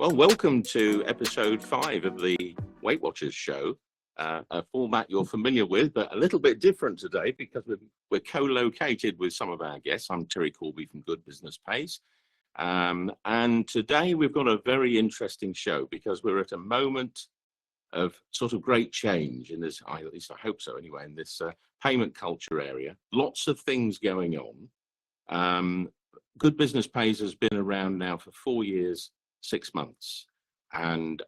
Well, welcome to episode 5 of the Weight Watchers show, a format you're familiar with, but a little bit different today because we're co-located with some of our guests. I'm Terry Corby from Good Business Pays. And today we've got a very interesting show because we're at a moment of sort of great change in this, at least I hope so anyway, in this payment culture area. Lots of things going on. Good Business Pays has been around now for 4 years, 6 months. And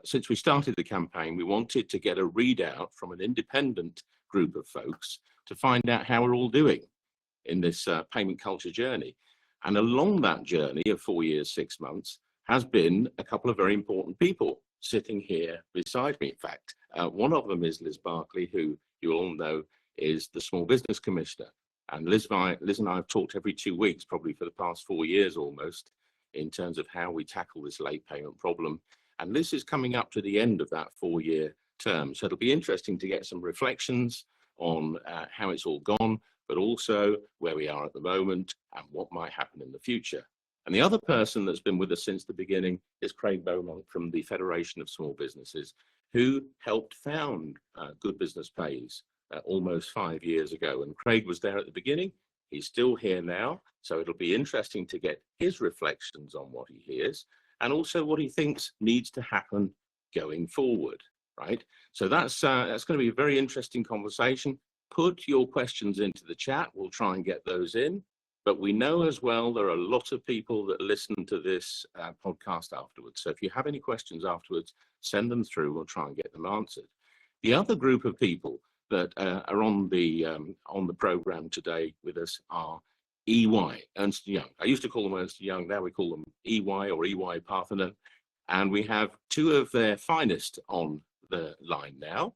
since we started the campaign, we wanted to get a readout from an independent group of folks to find out how we're all doing in this payment culture journey. And along that journey of 4 years, 6 months has been a couple of very important people sitting here beside me. In fact, one of them is Liz Barclay, who you all know is the Small Business Commissioner. And Liz and I have talked every 2 weeks, probably for the past 4 years almost, in terms of how we tackle this late payment problem. And Liz is coming up to the end of that 4-year term. So it'll be interesting to get some reflections on how it's all gone, but also where we are at the moment and what might happen in the future. And the other person that's been with us since the beginning is Craig Beaumont from the Federation of Small Businesses, who helped found Good Business Pays almost 5 years ago. And Craig was there at the beginning. He's still here now. So it'll be interesting to get his reflections on what he hears and also what he thinks needs to happen going forward, right? So that's going to be a very interesting conversation. Put your questions into the chat. We'll try and get those in. But we know as well there are a lot of people that listen to this podcast afterwards. So if you have any questions afterwards, send them through. We'll try and get them answered. The other group of people that are on the program today with us are EY, Ernst & Young. I used to call them Ernst & Young. Now we call them EY or EY Parthenon. And we have two of their finest on the line now,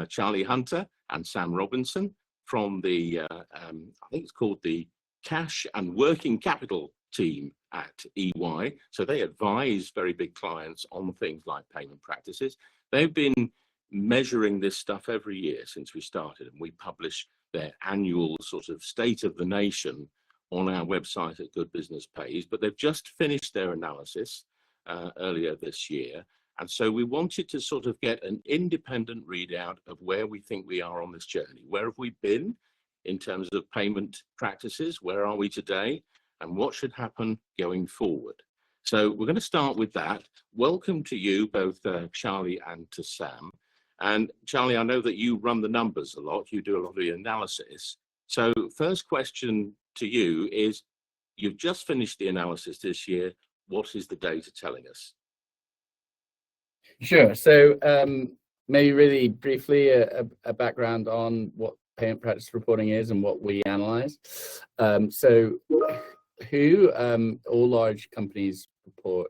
Charlie Hunter and Sam Robinson from the, I think it's called the Cash and Working Capital team at EY. So they advise very big clients on things like payment practices. They've been measuring this stuff every year since we started, and we publish their annual sort of state of the nation on our website at Good Business Pays. But they've just finished their analysis earlier this year. And so we wanted to sort of get an independent readout of where we think we are on this journey. Where have we been in terms of payment practices? Where are we today? And what should happen going forward? So we're going to start with that. Welcome to you, both Charlie and to Sam. And Charlie, I know that you run the numbers a lot. You do a lot of the analysis. So first question to you is, you've just finished the analysis this year. What is the data telling us? Sure. So maybe really briefly a background on what payment practice reporting is and what we analyze. So all large companies report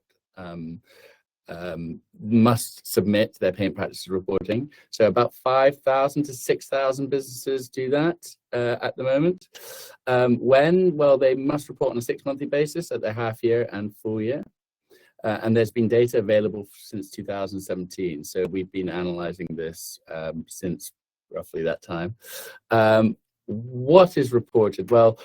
must submit their payment practices reporting. So about 5,000 to 6,000 businesses do that at the moment. Well, they must report on a 6-monthly basis at their half year and full year. And there's been data available since 2017. So we've been analyzing this since roughly that time. What is reported? Well,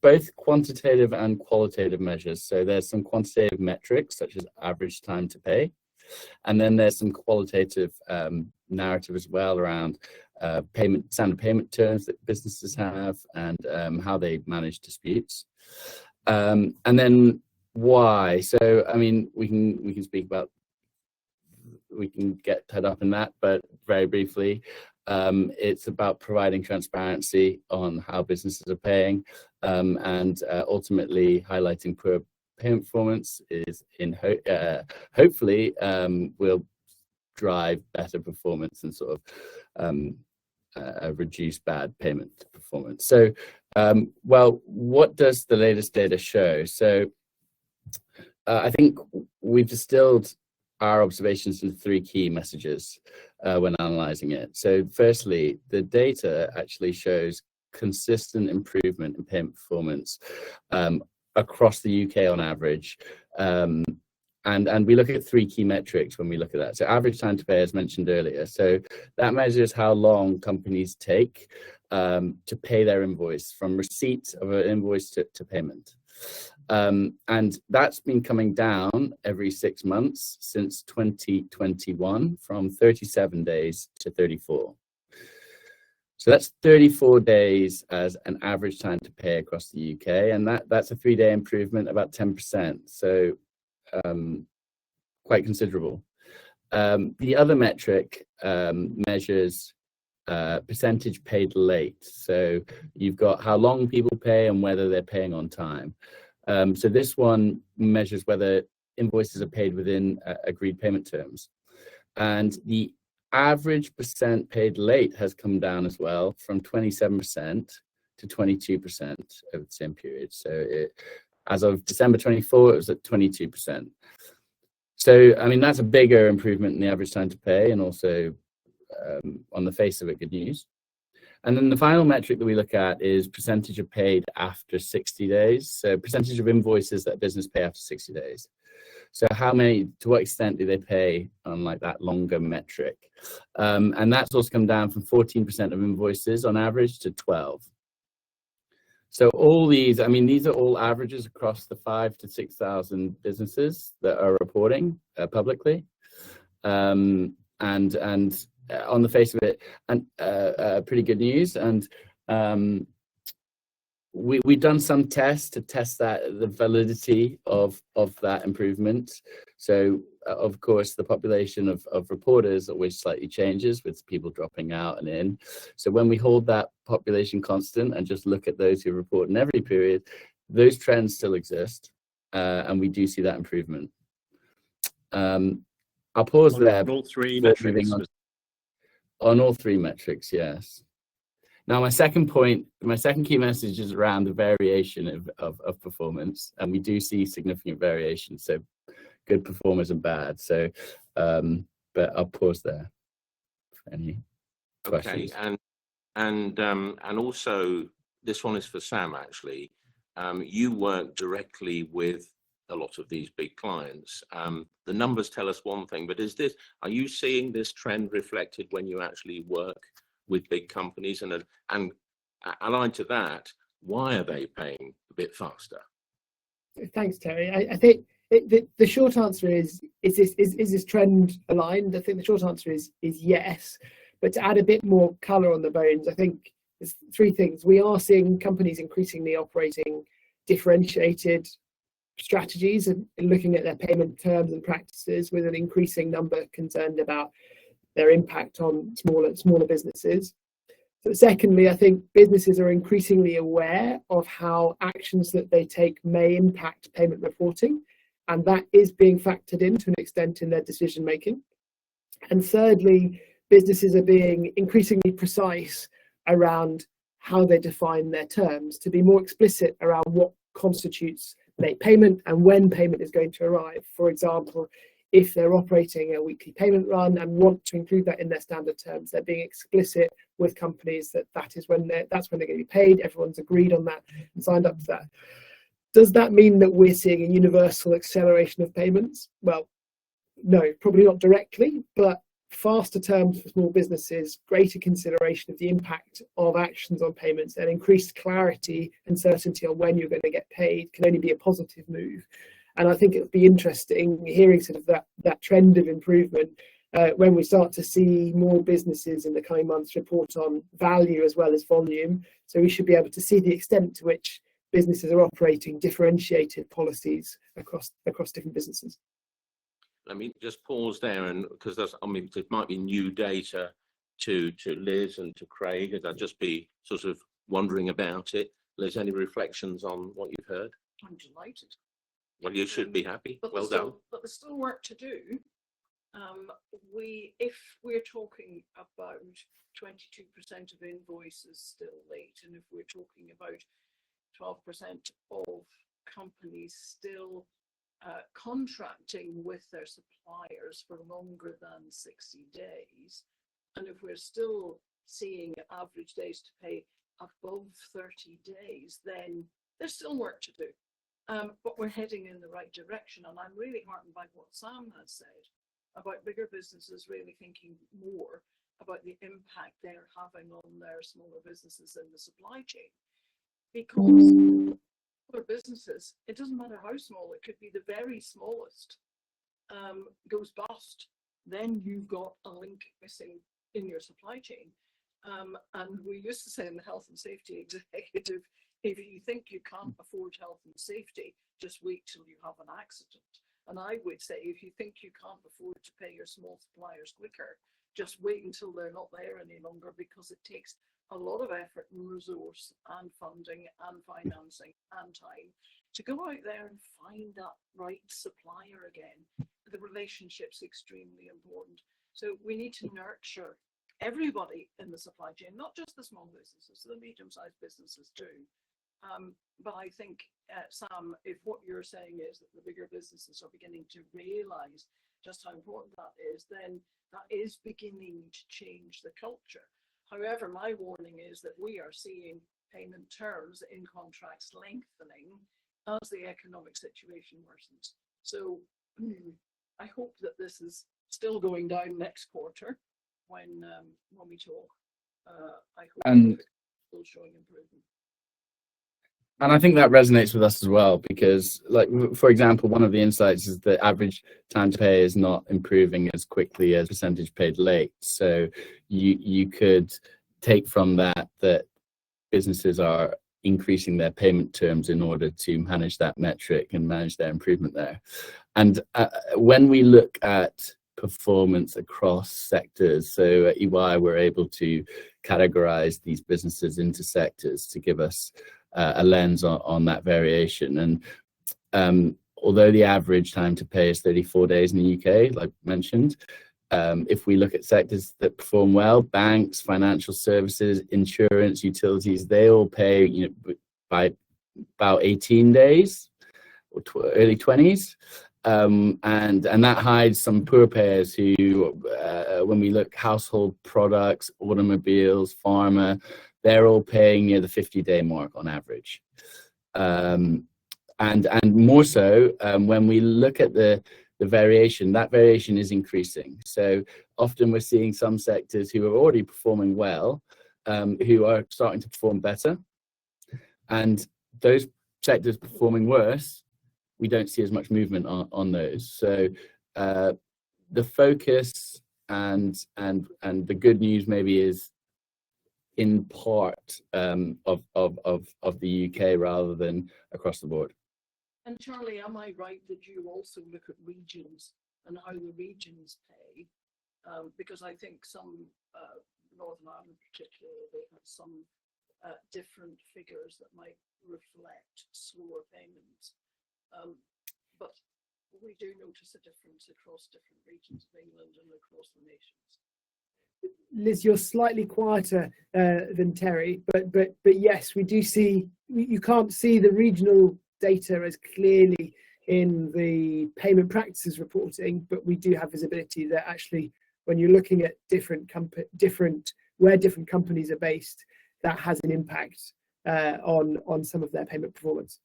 both quantitative and qualitative measures. So there's some quantitative metrics such as average time to pay. And then there's some qualitative narrative as well around standard payment terms that businesses have and how they manage disputes. And then why? So, I mean, we can speak about, we can get tied up in that, but very briefly, it's about providing transparency on how businesses are paying, and ultimately highlighting poor payment performance is hopefully will drive better performance and sort of reduce bad payment performance. So, well, what does the latest data show? So, I think we've distilled our observations into 3 key messages when analyzing it. So firstly, the data actually shows consistent improvement in payment performance across the UK on average. And we look at 3 key metrics when we look at that. So average time to pay, as mentioned earlier. So that measures how long companies take to pay their invoice from receipt of an invoice to payment. And that's been coming down every 6 months since 2021, from 37 days to 34. So that's 34 days as an average time to pay across the UK, and that's a 3-day improvement, about 10%. So quite considerable. The other metric measures percentage paid late. So you've got how long people pay and whether they're paying on time. So this one measures whether invoices are paid within agreed payment terms. And the average percent paid late has come down as well, from 27% to 22% over the same period. So as of December 24, it was at 22%. So, I mean, that's a bigger improvement in the average time to pay, and also on the face of it, good news. And then the final metric that we look at is percentage of paid after 60 days. So percentage of invoices that business pay after 60 days. So to what extent do they pay on like that longer metric? And that's also come down from 14% of invoices on average to 12. So all these, I mean, these are all averages across the 5,000 to 6,000 businesses that are reporting publicly. And on the face of it, and pretty good news. And we've done some tests to test the validity of that improvement. So of course, the population of reporters always slightly changes with people dropping out and in. So when we hold that population constant and just look at those who report in every period, those trends still exist, and we do see that improvement. I'll pause there. On all three metrics. On all three metrics, yes. Now, my second key message is around the variation of performance, and we do see significant variation. So, good performers and bad. So, but I'll pause there for any questions. Okay, and also this one is for Sam. Actually, you work directly with a lot of these big clients. The numbers tell us one thing, but are you seeing this trend reflected when you actually work with big companies? And allied to that, why are they paying a bit faster? Thanks, Terry. I think the short answer is this trend aligned? I think the short answer is yes. But to add a bit more colour on the bones, I think there's three things. We are seeing companies increasingly operating differentiated strategies and looking at their payment terms and practices, with an increasing number concerned about their impact on smaller businesses. So secondly, I think businesses are increasingly aware of how actions that they take may impact payment reporting, and that is being factored in to an extent in their decision making. And thirdly, businesses are being increasingly precise around how they define their terms, to be more explicit around what constitutes late payment and when payment is going to arrive. For example, if they're operating a weekly payment run and want to include that in their standard terms, they're being explicit with companies that's when they're going to be paid. Everyone's agreed on that and signed up to that. Does that mean that we're seeing a universal acceleration of payments? Well, no, probably not directly, but faster terms for small businesses, greater consideration of the impact of actions on payments, and increased clarity and certainty on when you're going to get paid can only be a positive move. And I think it'll be interesting hearing sort of that trend of improvement when we start to see more businesses in the coming months report on value as well as volume. So we should be able to see the extent to which businesses are operating differentiated policies across different businesses. Let me just pause there, and because there might be new data to Liz and to Craig, and I'd just be sort of wondering about it. Liz, any reflections on what you've heard? I'm delighted. Well, you should be happy. Well done. But there's still work to do. If we're talking about 22% of invoices still late, and if we're talking about 12% of companies still contracting with their suppliers for longer than 60 days, and if we're still seeing average days to pay above 30 days, then there's still work to do. But we're heading in the right direction, and I'm really heartened by what Sam has said about bigger businesses really thinking more about the impact they're having on their smaller businesses in the supply chain. Because For businesses, it doesn't matter how small, it could be the very smallest, goes bust, then you've got a link missing in your supply chain. And we used to say in the health and safety executive, if you think you can't afford health and safety, just wait till you have an accident. And I would say, if you think you can't afford to pay your small suppliers quicker, just wait until they're not there any longer, because it takes a lot of effort and resource and funding and financing and time to go out there and find that right supplier again. The relationship's extremely important. So we need to nurture everybody in the supply chain, not just the small businesses, the medium-sized businesses too. But I think, Sam, if what you're saying is that the bigger businesses are beginning to realise just how important that is, then that is beginning to change the culture. However, my warning is that we are seeing payment terms in contracts lengthening as the economic situation worsens. So I hope that this is still going down next quarter when we talk. I hope it's still showing improvement. And I think that resonates with us as well, because, like, for example, one of the insights is that average time to pay is not improving as quickly as percentage paid late. So you could take from that businesses are increasing their payment terms in order to manage that metric and manage their improvement there. And when we look at performance across sectors, so at EY, we're able to categorize these businesses into sectors to give us a lens on that variation. And although the average time to pay is 34 days in the UK, like mentioned, if we look at sectors that perform well, banks, financial services, insurance, utilities, they all pay by about 18 days or early 20s. And that hides some poor payers who, when we look household products, automobiles, pharma, they're all paying near the 50-day mark on average. And more so, when we look at the variation, that variation is increasing. So often we're seeing some sectors who are already performing well, who are starting to perform better. And those sectors performing worse, we don't see as much movement on those. So the focus and the good news maybe is in part of the UK rather than across the board. And Charlie, am I right that you also look at regions and how the regions pay? Because I think some, Northern Ireland particularly, they have some different figures that might reflect slower payments. But we do notice a difference across different regions of England and across the nations. Liz, you're slightly quieter than Terry, but yes, we do see, you can't see the regional data as clearly in the payment practices reporting, but we do have visibility that actually when you're looking at where different companies are based, that has an impact on some of their payment performance.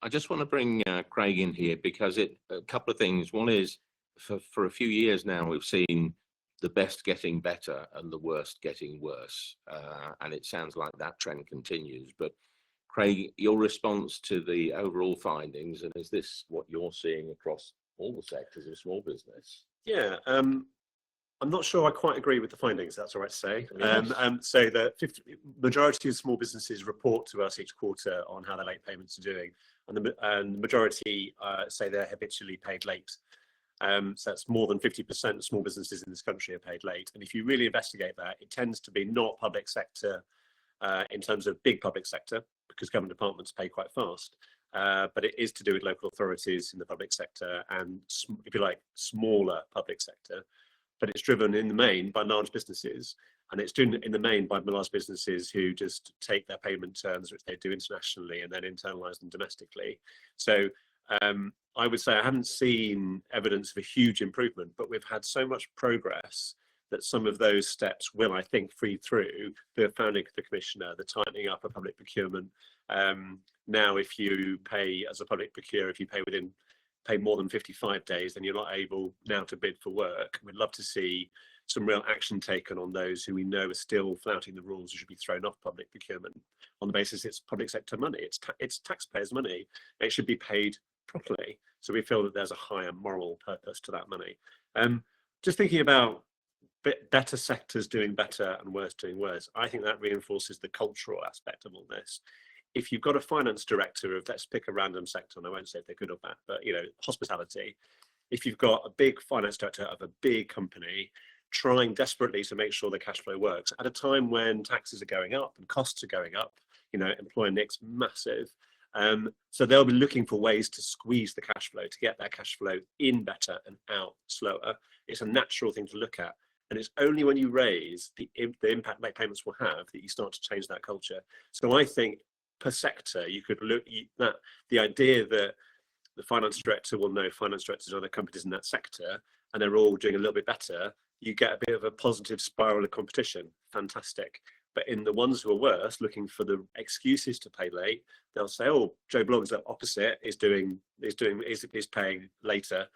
I just want to bring Craig in here because a couple of things. One is for a few years now, we've seen the best getting better and the worst getting worse. And it sounds like that trend continues. But Craig, your response to the overall findings, and is this what you're seeing across all the sectors of small business? Yeah, I'm not sure I quite agree with the findings, that's all right to say. Yes. So the majority of small businesses report to us each quarter on how their late payments are doing. And the majority say they're habitually paid late. So that's more than 50% of small businesses in this country are paid late. And if you really investigate that, it tends to be not public sector in terms of big public sector, because government departments pay quite fast. But it is to do with local authorities in the public sector and, if you like, smaller public sector. But it's driven in the main by large businesses, and it's driven in the main by large businesses who just take their payment terms, which they do internationally, and then internalize them domestically. So I would say I haven't seen evidence of a huge improvement, but we've had so much progress that some of those steps will, I think, feed through the founding of the commissioner, the tightening up of public procurement. Now, if you pay as a public procurer, if you pay more than 55 days, then you're not able now to bid for work. We'd love to see some real action taken on those who we know are still flouting the rules and should be thrown off public procurement on the basis it's public sector money, it's taxpayers' money. It should be paid properly. So we feel that there's a higher moral purpose to that money. Just thinking about better sectors doing better and worse doing worse, I think that reinforces the cultural aspect of all this. If you've got a finance director of, let's pick a random sector, and I won't say if they're good or bad, but hospitality, if you've got a big finance director of a big company trying desperately to make sure the cash flow works at a time when taxes are going up and costs are going up, employer NIC's massive. So they'll be looking for ways to squeeze the cash flow, to get that cash flow in better and out slower. It's a natural thing to look at. And it's only when you raise the impact late payments will have that you start to change that culture. So I think per sector, you could look at the idea that the finance director will know finance directors in other companies in that sector, and they're all doing a little bit better. You get a bit of a positive spiral of competition. Fantastic. But in the ones who are worse, looking for the excuses to pay late, they'll say, "Oh, Joe Blogg's the opposite, is paying later."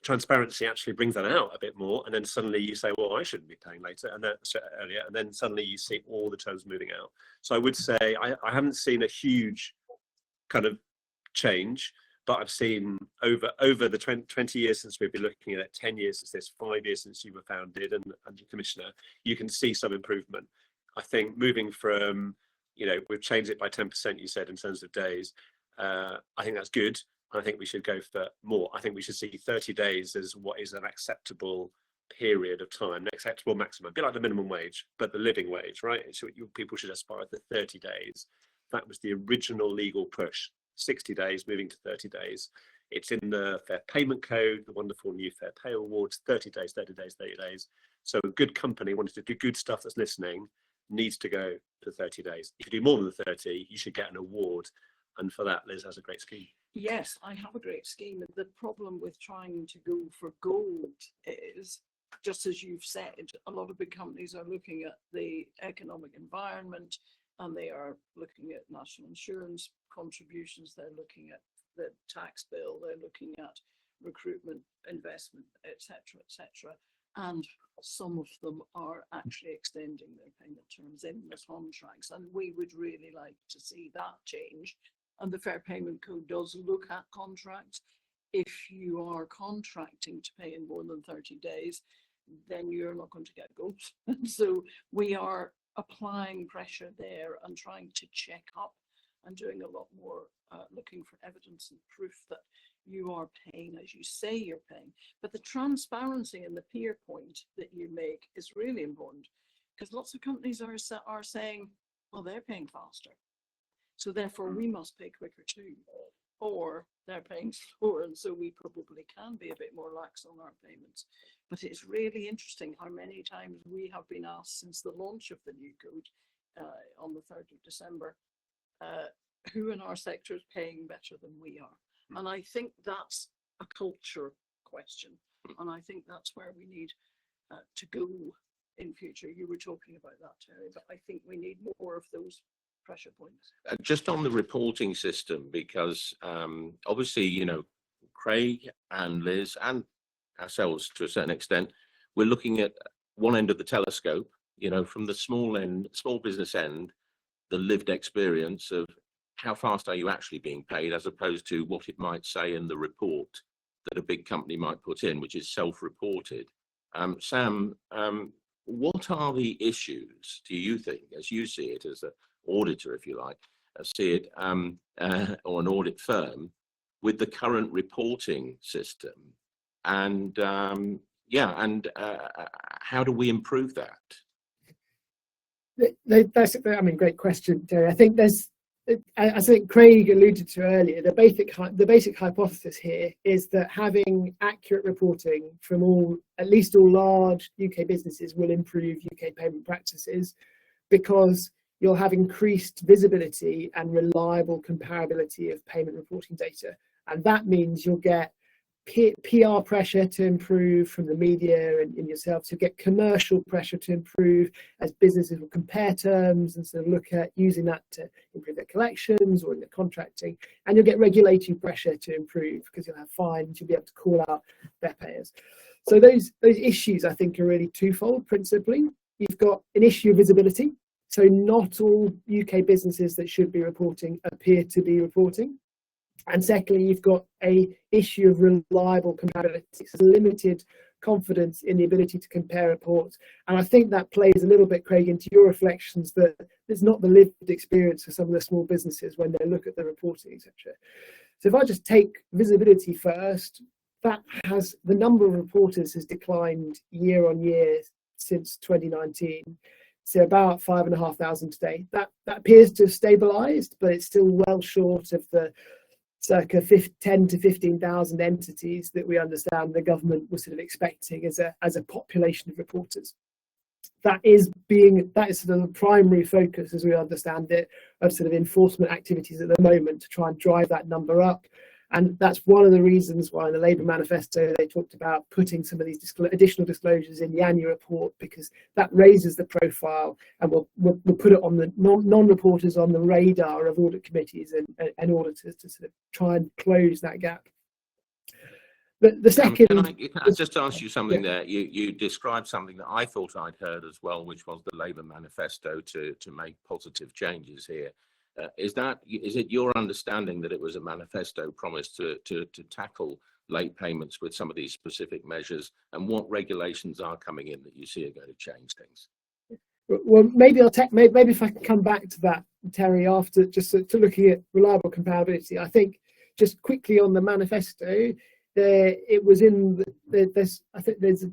Transparency actually brings that out a bit more, and then suddenly you say, "Well, I shouldn't be paying later," and that's earlier, and then suddenly you see all the terms moving out. So I would say I haven't seen a huge kind of change, but I've seen over the 20 years since we've been looking at it, 10 years since this, 5 years since you were founded and your commissioner, you can see some improvement. I think moving from, we've changed it by 10%, you said, in terms of days. I think that's good. I think we should go for more. I think we should see 30 days as what is an acceptable period of time, an acceptable maximum, a bit like the minimum wage, but the living wage, right? So people should aspire to 30 days. That was the original legal push, 60 days, moving to 30 days. It's in the Fair Payment Code, the wonderful new Fair Pay Awards, 30 days, 30 days, 30 days. So a good company wanting to do good stuff that's listening needs to go to 30 days. If you do more than 30, you should get an award. And for that, Liz has a great scheme. Yes, I have a great scheme. The problem with trying to go for gold is, just as you've said, a lot of big companies are looking at the economic environment, and they are looking at national insurance contributions, they're looking at the tax bill, they're looking at recruitment, investment, etc., etc. And some of them are actually extending their payment terms in the contracts, and we would really like to see that change. And the Fair Payment Code does look at contracts. If you are contracting to pay in more than 30 days, then you're not going to get gold. So we are applying pressure there and trying to check up and doing a lot more looking for evidence and proof that you are paying as you say you're paying. But the transparency and the peer point that you make is really important, because lots of companies are saying, well, they're paying faster, so therefore we must pay quicker too, or they're paying slower, and so we probably can be a bit more lax on our payments. But it's really interesting how many times we have been asked since the launch of the new code on the 3rd of December, who in our sector is paying better than we are. And I think that's a culture question. And I think that's where we need to go in future. You were talking about that, Terry, but I think we need more of those pressure points. Just on the reporting system, because obviously, Craig and Liz and ourselves to a certain extent, we're looking at one end of the telescope, from the small business end, the lived experience of how fast are you actually being paid, as opposed to what it might say in the report that a big company might put in, which is self-reported. Sam, what are the issues, do you think, as you see it as an auditor, if you like, or an audit firm, with the current reporting system? And how do we improve that? That's, great question, Terry. I think as I think Craig alluded to earlier, the basic hypothesis here is that having accurate reporting from at least all large UK businesses will improve UK payment practices, because you'll have increased visibility and reliable comparability of payment reporting data. And that means you'll get PR pressure to improve from the media and in yourselves. You'll get commercial pressure to improve as businesses will compare terms and sort of look at using that to improve their collections or in their contracting. And you'll get regulatory pressure to improve, because you'll have fines, you'll be able to call out their payers. So those issues, I think, are really twofold. Principally, you've got an issue of visibility. So not all UK businesses that should be reporting appear to be reporting. And secondly, you've got a issue of reliable comparability, so limited confidence in the ability to compare reports. And I think that plays a little bit, Craig, into your reflections that it's not the lived experience for some of the small businesses when they look at the reporting, etc. So if I just take visibility first, that has the number of reporters has declined year on year since 2019. So about 5,500 today. That appears to have stabilised, but it's still well short of the circa 10 to 15,000 entities that we understand the government was sort of expecting as a population of reporters. That is sort of the primary focus, as we understand it, of sort of enforcement activities at the moment to try and drive that number up. And that's one of the reasons why in the Labour manifesto they talked about putting some of these additional disclosures in the annual report, because that raises the profile and we'll put it on the non-reporters on the radar of audit committees and auditors to sort of try and close that gap. The second, can I just ask you something there? You described something that I thought I'd heard as well, which was the Labour manifesto to make positive changes here. Is it your understanding that it was a manifesto promise to tackle late payments with some of these specific measures, and what regulations are coming in that you see are going to change things? Well, maybe maybe if I can come back to that, Terry, after just to looking at reliable comparability. I think just quickly on the manifesto, it was in I think there's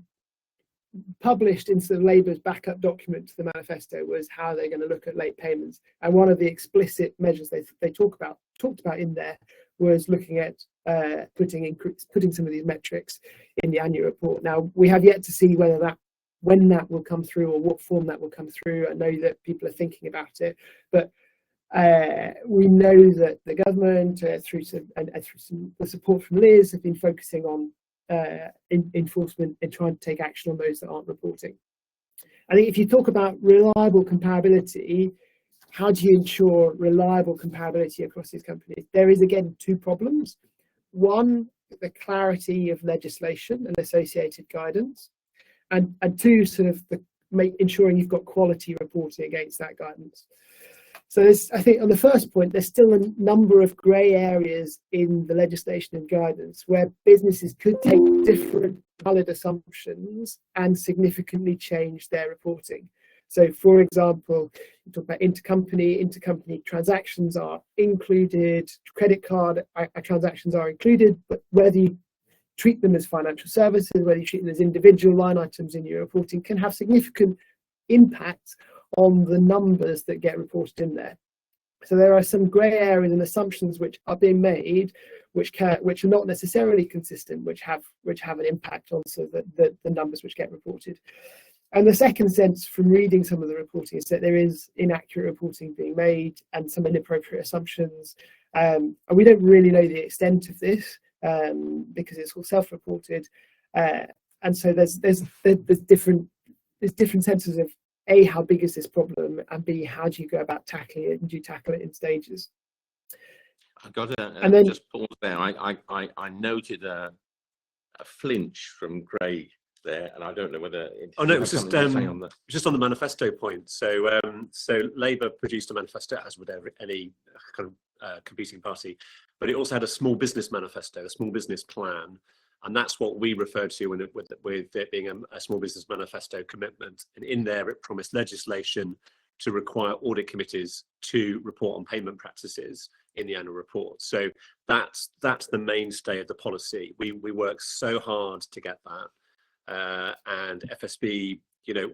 published into the Labour's backup document to the manifesto was how they're going to look at late payments, and one of the explicit measures they talked about in there was looking at putting some of these metrics in the annual report. Now we have yet to see when that will come through or what form that will come through. I know that people are thinking about it, but we know that the government through the support from Liz have been focusing on enforcement and trying to take action on those that aren't reporting. I think if you talk about reliable comparability, how do you ensure reliable comparability across these companies? There is again two problems. One, the clarity of legislation and associated guidance, and two, sort of ensuring you've got quality reporting against that guidance. So I think on the first point, there's still a number of grey areas in the legislation and guidance where businesses could take different valid assumptions and significantly change their reporting. So, for example, you talk about intercompany transactions are included, credit card transactions are included, but whether you treat them as financial services, whether you treat them as individual line items in your reporting can have significant impact on the numbers that get reported in there. So there are some grey areas and assumptions which are being made, which are not necessarily consistent, which have an impact on sort of the numbers which get reported. And the second sense from reading some of the reporting is that there is inaccurate reporting being made and some inappropriate assumptions. And we don't really know the extent of this because it's all self-reported. And so there's different senses of A, how big is this problem, and B, how do you go about tackling it, and do you tackle it in stages? I got to just pause there. I noted a flinch from Craig there, and I don't know whether it was just on the manifesto point. So Labour produced a manifesto, as would any kind of competing party, but it also had a small business manifesto, a small business plan. And that's what we referred to with it being a small business manifesto commitment. And in there, it promised legislation to require audit committees to report on payment practices in the annual report. So that's the mainstay of the policy. We worked so hard to get that. And FSB,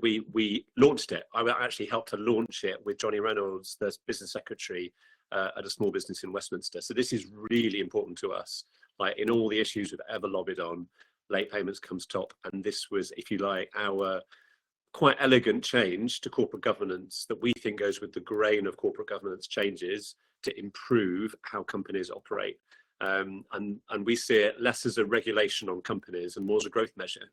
we launched it. I actually helped to launch it with Johnny Reynolds, the business secretary at a small business in Westminster. So this is really important to us. Like in all the issues we've ever lobbied on, late payments comes top. And this was, if you like, our quite elegant change to corporate governance that we think goes with the grain of corporate governance changes to improve how companies operate. And we see it less as a regulation on companies and more as a growth measure.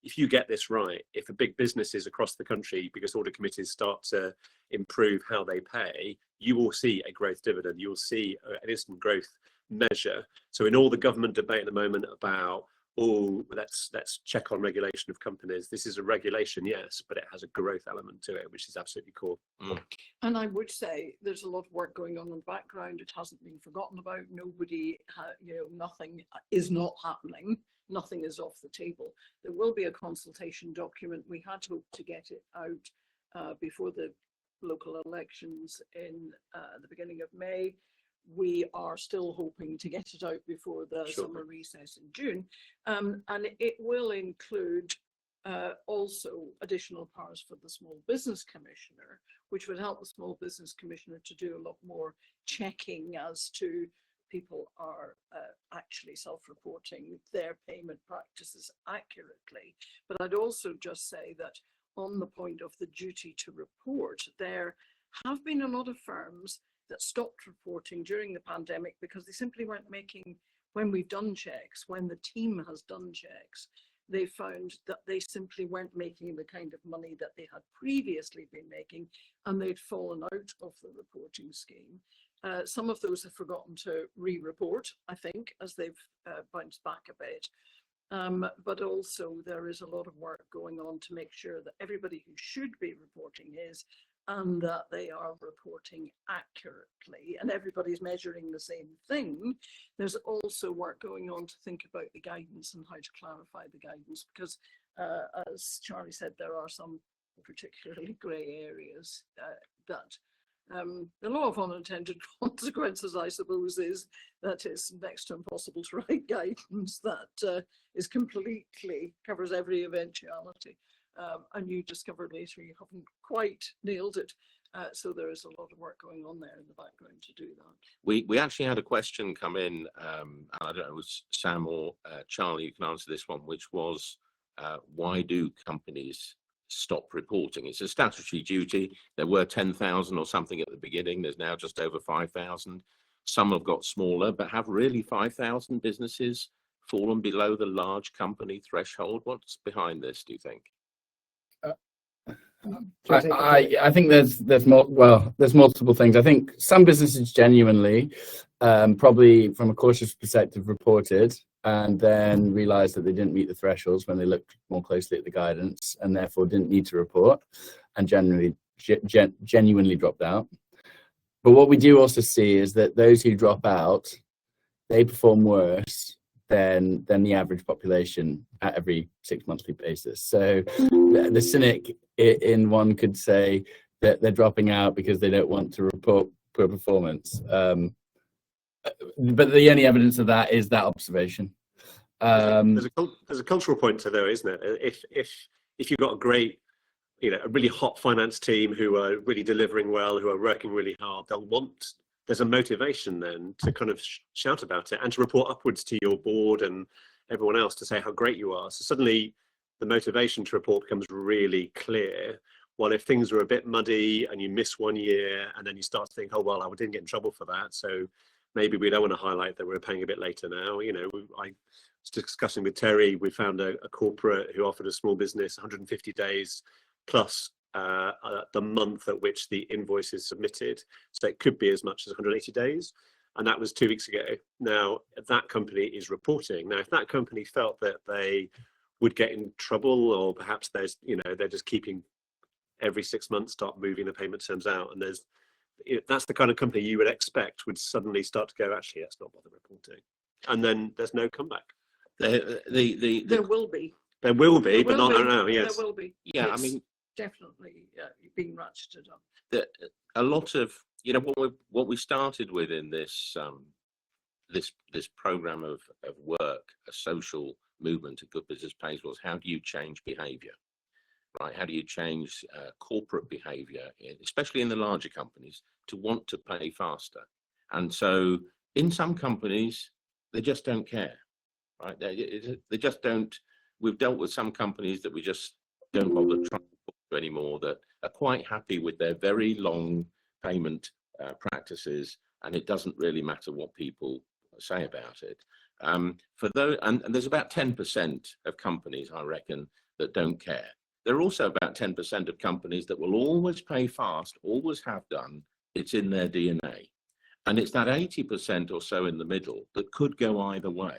If you get this right, if a big businesses across the country, because audit committees start to improve how they pay, you will see a growth dividend. You will see an instant growth measure. So in all the government debate at the moment about let's check on regulation of companies. This is a regulation, yes, but it has a growth element to it, which is absolutely core. And I would say there's a lot of work going on in the background. It hasn't been forgotten about. Nobody, nothing is not happening. Nothing is off the table. There will be a consultation document. We had hoped to get it out before the local elections in the beginning of May. We are still hoping to get it out before the summer recess in June. And it will include also additional powers for the Small Business Commissioner, which would help the Small Business Commissioner to do a lot more checking as to people are actually self-reporting their payment practices accurately. But I'd also just say that on the point of the duty to report, there have been a lot of firms that stopped reporting during the pandemic because they simply weren't making, when we've done checks, when the team has done checks, they found that they simply weren't making the kind of money that they had previously been making, and they'd fallen out of the reporting scheme. Some of those have forgotten to re-report, I think, as they've bounced back a bit. But also there is a lot of work going on to make sure that everybody who should be reporting is, and that they are reporting accurately, and everybody's measuring the same thing. There's also work going on to think about the guidance and how to clarify the guidance, because as Charlie said, there are some particularly grey areas that the law of unintended consequences, I suppose, is that it's next to impossible to write guidance that is completely covers every eventuality. And you discover later you haven't quite nailed it. So there is a lot of work going on there in the background to do that. We actually had a question come in, I don't know, it was Sam or Charlie, you can answer this one, which was, why do companies stop reporting? It's a statutory duty. There were 10,000 or something at the beginning. There's now just over 5,000. Some have got smaller, but have really 5,000 businesses fallen below the large company threshold? What's behind this, do you think? I think there's more. Well, there's multiple things. I think some businesses genuinely, probably from a cautious perspective, reported and then realised that they didn't meet the thresholds when they looked more closely at the guidance, and therefore didn't need to report, and genuinely dropped out. But what we do also see is that those who drop out, they perform worse than the average population at every 6 monthly basis. So the cynic in one could say that they're dropping out because they don't want to report poor performance. But the only evidence of that is that observation. There's a cultural point to there, isn't it? If you've got a great, a really hot finance team who are really delivering well, who are working really hard, there's a motivation then to kind of shout about it and to report upwards to your board and everyone else to say how great you are. So suddenly the motivation to report becomes really clear. While if things are a bit muddy and you miss 1 year and then you start to think, oh, well, I didn't get in trouble for that, so maybe we don't want to highlight that we're paying a bit later now. I was discussing with Terry, we found a corporate who offered a small business 150 days plus the month at which the invoice is submitted. So it could be as much as 180 days. And that was 2 weeks ago. Now, that company is reporting. Now, if that company felt that they would get in trouble, or perhaps they're just keeping every 6 months, start moving the payment terms out, and that's the kind of company you would expect would suddenly start to go, actually, let's not bother reporting. And then there's no comeback. There will be. There will be, but not now, yes. There will be. Yeah, it's definitely being ratcheted up. A lot of, what we started with in this this program of work, a social movement, a good business pays, was how do you change behavior, right? How do you change corporate behavior, especially in the larger companies, to want to pay faster? And so in some companies, they just don't care, right? They just don't. We've dealt with some companies that we just don't bother trying to anymore, that are quite happy with their very long payment practices, and it doesn't really matter what people say about it. For those, and there's about 10% of companies, I reckon, that don't care. There are also about 10% of companies that will always pay fast, always have done. It's in their DNA. And it's that 80% or so in the middle that could go either way,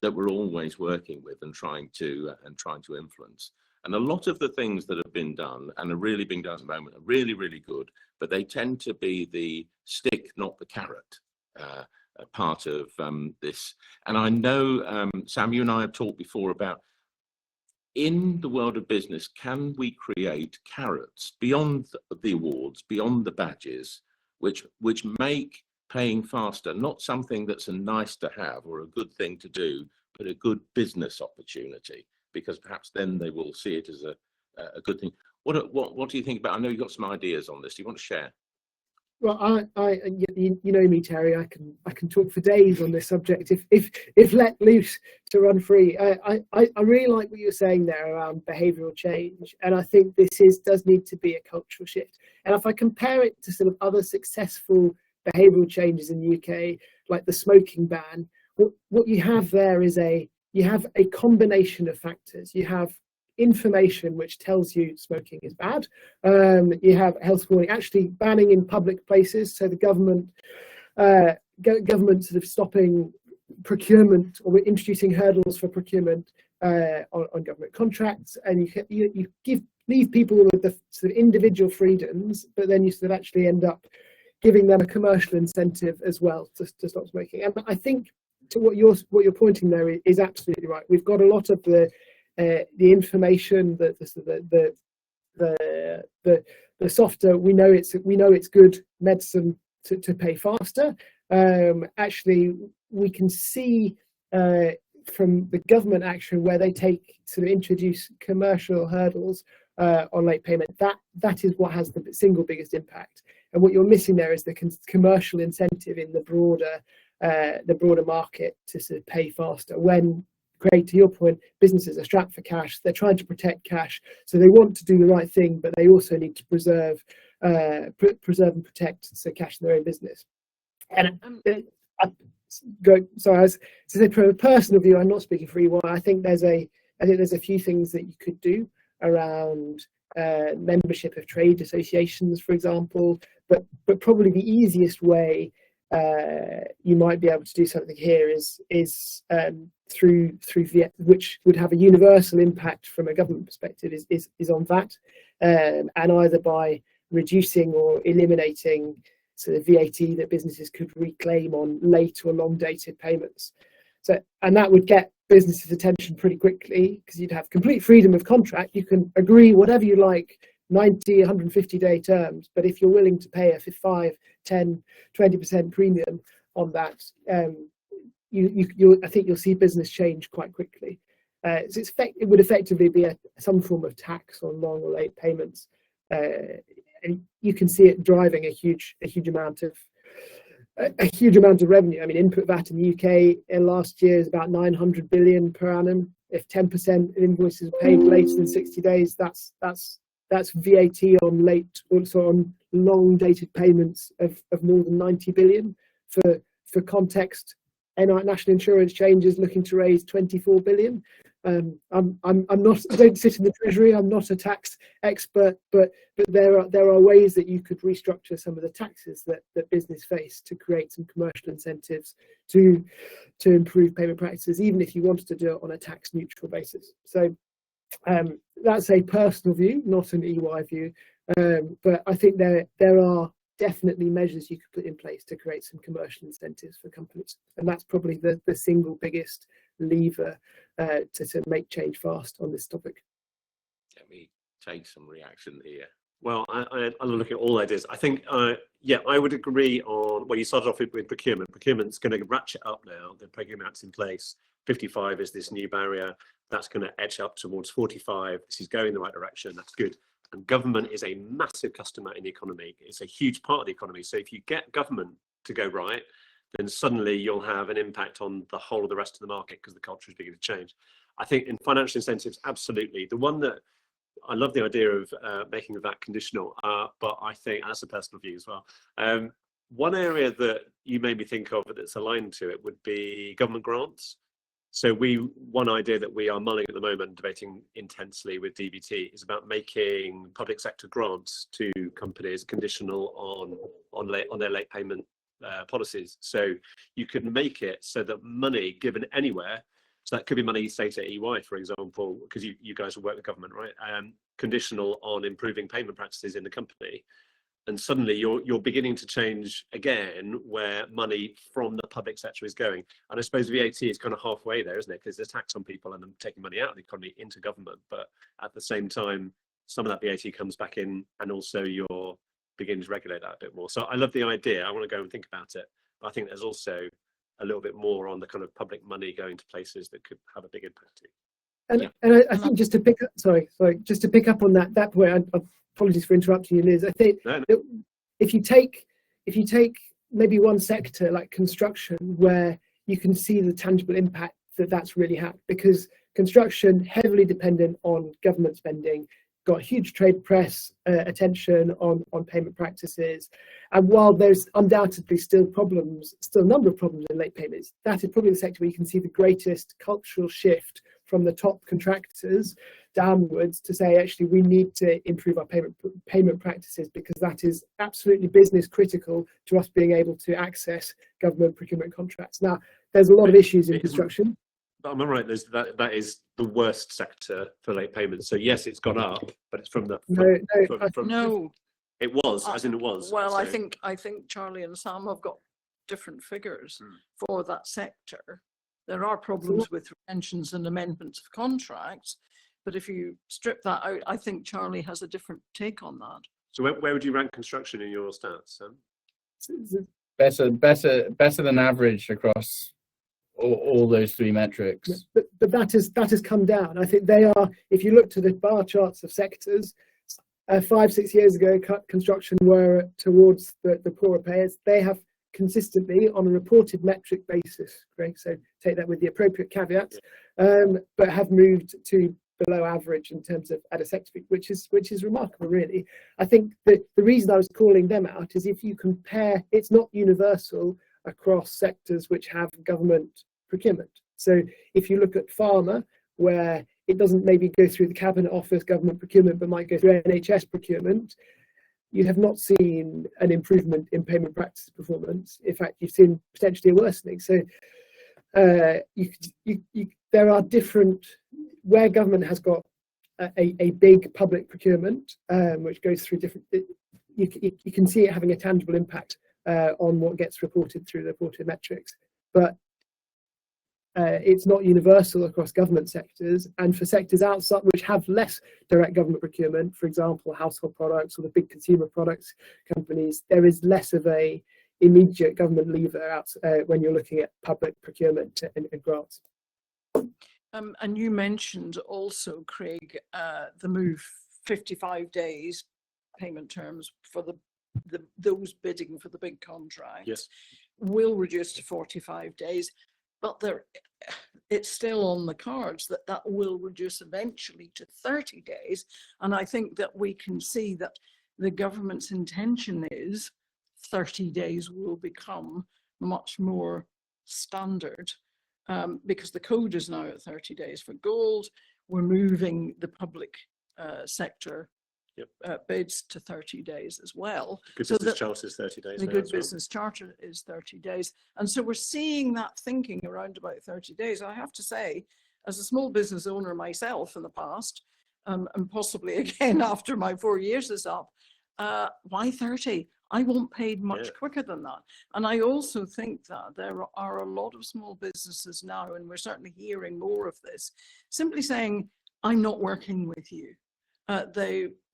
that we're always working with and trying to influence. And a lot of the things that have been done and are really being done at the moment are really, really good, but they tend to be the stick, not the carrot part of this. And I know, Sam, you and I have talked before about, in the world of business, can we create carrots beyond the awards, beyond the badges, which make paying faster not something that's a nice to have or a good thing to do, but a good business opportunity, because perhaps then they will see it as a good thing. What do you think about? I know you've got some ideas on this. Do you want to share? Well, you know me, Terry. I can talk for days on this subject if let loose to run free. I really like what you were saying there around behavioural change, and I think this does need to be a cultural shift. And if I compare it to sort of other successful behavioural changes in the UK, like the smoking ban, what you have there is you have a combination of factors. You have information which tells you smoking is bad. You have health warning, actually banning in public places, so the government sort of stopping procurement or introducing hurdles for procurement on government contracts, and you leave people with the sort of individual freedoms, but then you sort of actually end up giving them a commercial incentive as well to stop smoking. And I think to what you're pointing there is absolutely right. We've got a lot of the information, the softer, we know it's good medicine to pay faster. Actually, we can see from the government action where they sort of introduce commercial hurdles on late payment. That is what has the single biggest impact. And what you're missing there is the commercial incentive in the broader market to sort of pay faster. When, Craig, to your point, businesses are strapped for cash. They're trying to protect cash, so they want to do the right thing, but they also need to preserve and protect cash in their own business. And so as to say, from a personal view, I'm not speaking for EY. I think there's a few things that you could do around membership of trade associations, for example. But probably the easiest way you might be able to do something here is through which would have a universal impact from a government perspective is on VAT, and either by reducing or eliminating sort of VAT that businesses could reclaim on late or long dated payments. And that would get businesses' attention pretty quickly, because you'd have complete freedom of contract. You can agree whatever you like, 90, 150 day terms, but if you're willing to pay a 5, 10, 20% premium on that, I think you'll see business change quite quickly. So it would effectively be some form of tax on long or late payments, and you can see it driving a huge amount of revenue. I mean, input VAT in the UK in last year is about 900 billion per annum. If 10% of invoices are paid later than 60 days, that's VAT on late, also on long dated payments of more than 90 billion. For context, national insurance changes looking to raise 24 billion. I don't sit in the treasury. I'm not a tax expert, but there are ways that you could restructure some of the taxes that business face to create some commercial incentives to improve payment practices, even if you wanted to do it on a tax neutral basis. So that's a personal view, not an EY view, but I think there are definitely measures you could put in place to create some commercial incentives for companies, and that's probably the single biggest lever to make change fast on this topic. Let me take some reaction here. Well, I'll look at all ideas. I think, I would agree on, well, you started off with procurement. Procurement's going to ratchet up now. The Procurement Act's in place. 55 is this new barrier. That's going to edge up towards 45. This is going in the right direction. That's good. And government is a massive customer in the economy. It's a huge part of the economy. So if you get government to go right, then suddenly you'll have an impact on the whole of the rest of the market, because the culture is beginning to change. I think in financial incentives, absolutely. The one that I love the idea of making that conditional, but I think, and that's a personal view as well. One area that you made me think of that's aligned to it would be government grants. So one idea that we are mulling at the moment, debating intensely with DBT, is about making public sector grants to companies conditional on their late payment policies. So you could make it so that money given anywhere So that could be money, say, to EY, for example, because you guys will work with government, right? Conditional on improving payment practices in the company. And suddenly you're beginning to change again where money from the public sector is going. And I suppose VAT is kind of halfway there, isn't it? Because there's tax on people and them taking money out of the economy into government. But at the same time, some of that VAT comes back in, and also you're beginning to regulate that a bit more. So I love the idea. I want to go and think about it. But I think there's also a little bit more on the kind of public money going to places that could have a big impact. And I think just to pick up, just to pick up on that point, apologies for interrupting you, Liz. I think that if you take maybe one sector like construction, where you can see the tangible impact that's really had, because construction, heavily dependent on government spending, got huge trade press attention on payment practices. And while there's undoubtedly still a number of problems in late payments, that is probably the sector where you can see the greatest cultural shift from the top contractors downwards to say, actually, we need to improve our payment practices, because that is absolutely business critical to us being able to access government procurement contracts. Now, there's a lot of issues in construction. Am I right? That is the worst sector for late payments. So yes, it's gone up, but it's from the No. It was, as in it was. Well, so. I think Charlie and Sam have got different figures for that sector. There are problems with retentions and amendments of contracts, but if you strip that out, I think Charlie has a different take on that. So where would you rank construction in your stats, Sam? Better than average across all those three metrics. But that has come down. I think they are, if you look to the bar charts of sectors, 5-6 years ago, construction were towards the poorer payers. They have consistently, on a reported metric basis, Greg, so take that with the appropriate caveats, but have moved to below average in terms of at a sector, which is remarkable, really. I think that the reason I was calling them out is if you compare, it's not universal across sectors which have government procurement. So if you look at pharma, where it doesn't maybe go through the Cabinet Office government procurement, but might go through NHS procurement, you have not seen an improvement in payment practice performance. In fact, you've seen potentially a worsening. So there are different, where government has got a big public procurement, which goes through different, you can see it having a tangible impact on what gets reported through the reported metrics. But it's not universal across government sectors, and for sectors outside which have less direct government procurement, for example, household products or the big consumer products companies, there is less of a immediate government lever out when you're looking at public procurement and grants. And you mentioned also, Craig, the move 55 days payment terms for those bidding for the big contracts will reduce to 45 days. But it's still on the cards that will reduce eventually to 30 days. And I think that we can see that the government's intention is 30 days will become much more standard, because the code is now at 30 days for gold. We're moving the public sector bids to 30 days as well. Good Business Charter is 30 days. The Good Business Charter is 30 days. And so we're seeing that thinking around about 30 days. I have to say, as a small business owner myself in the past, and possibly again after my 4 years is up, why 30? I won't pay much quicker than that. And I also think that there are a lot of small businesses now, and we're certainly hearing more of this, simply saying, I'm not working with you.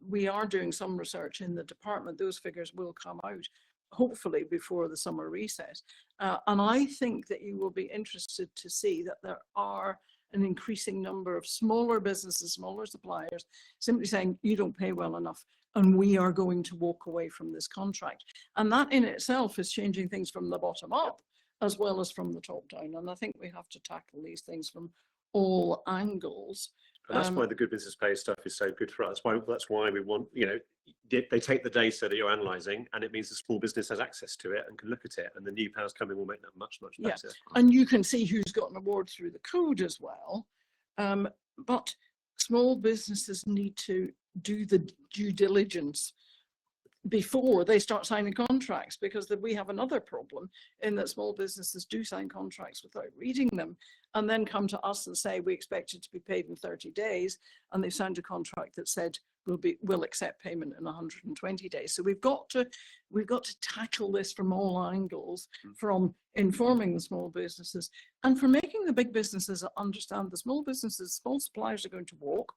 We are doing some research in the department. Those figures will come out hopefully before the summer recess. And I think that you will be interested to see that there are an increasing number of smaller businesses, smaller suppliers, simply saying, you don't pay well enough, and we are going to walk away from this contract. And that in itself is changing things from the bottom up as well as from the top down. And I think we have to tackle these things from all angles. And that's why the Good Business Pay stuff is so good for us. That's why we want, they take the data that you're analysing, and it means the small business has access to it and can look at it, and the new powers coming will make that much, much better. Yeah. And you can see who's got an award through the code as well. But small businesses need to do the due diligence before they start signing contracts, because we have another problem in that small businesses do sign contracts without reading them and then come to us and say we expect it to be paid in 30 days, and they signed a contract that said we'll accept payment in 120 days. So we've got to tackle this from all angles, from informing the small businesses and from making the big businesses understand the small businesses, small suppliers are going to walk.